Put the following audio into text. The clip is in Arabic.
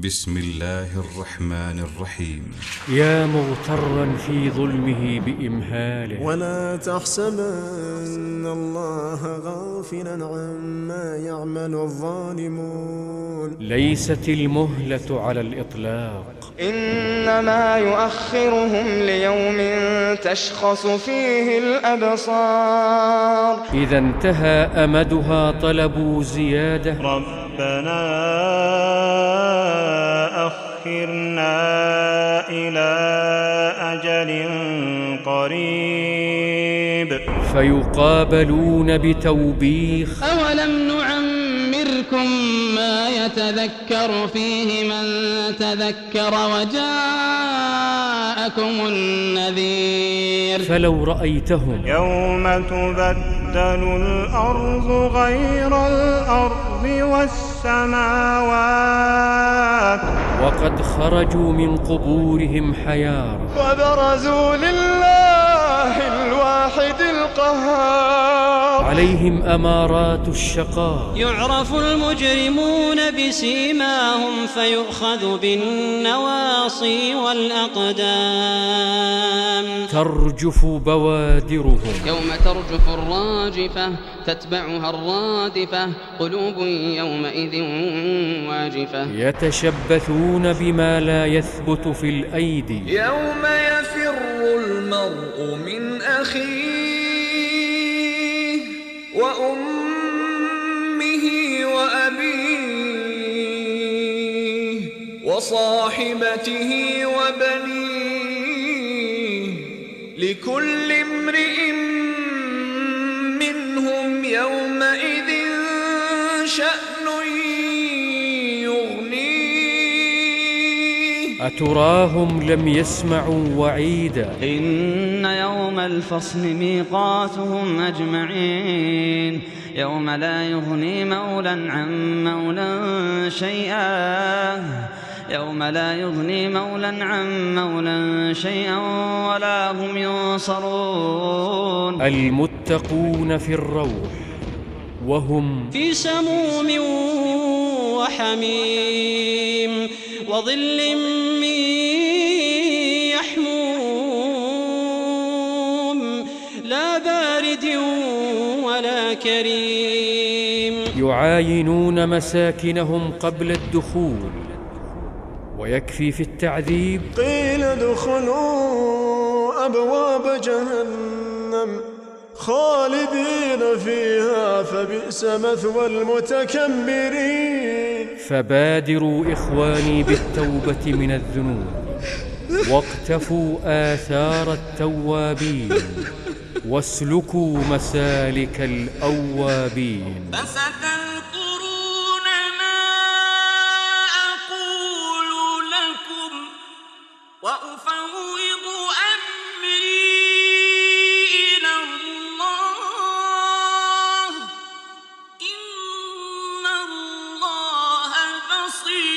بسم الله الرحمن الرحيم. يا مغترا في ظلمه بإمهاله، ولا تحسبن الله غافلا عما يعمل الظالمون. ليست المهلة على الإطلاق، إنما يؤخرهم ليوم تشخص فيه الأبصار. إذا انتهى أمدها طلبوا زيادة. ربنا أخرنا إلى أجل قريب فيقابلون بتوبيخ: أولم نعمركم ما يتذكر فيه من تذكر وجاءكم النذير. فلو رأيتهم يوم تبدل الأرض غير الأرض والسماوات وقد خرجوا من قبورهم حيارى، وبرزوا لله الواحد القهار. عليهم أمارات الشقاء، يعرف المجرمون بسيماهم فيؤخذ بالنواصي والأقدام. ترجف بوادرهم. يوم ترجف الراجفة تتبعها الرادفة قلوب يومئذ واجفة. يتشبثون بما لا يثبت في الأيدي. يوم يفر المرء من أخيه وأمه وأبيه وصاحبته وبنيه لكل امرئ منهم يومئذ شأن يغنيه. أتراهم لم يسمعوا وعيدا. إن يوم الفصل ميقاتهم أجمعين يوم لا يغني مولى عن مولى شيئا يوم لا يغني مولى عن مولى شيئا ولا هم ينصرون. المتقون في الروح وهم في سموم وحميم وظل من يحموم لا بارد ولا كريم. يعاينون مساكنهم قبل الدخول، ويكفي في التعذيب: قيل ادخلوا أبواب جهنم خالدين فيها فبئس مثوى المتكبرين. فبادروا إخواني بالتوبة من الذنوب، واقتفوا آثار التوابين، واسلكوا مسالك الأوابين. فستذكرون ما أقول لكم وأفوض أمري إلى الله إن الله بصير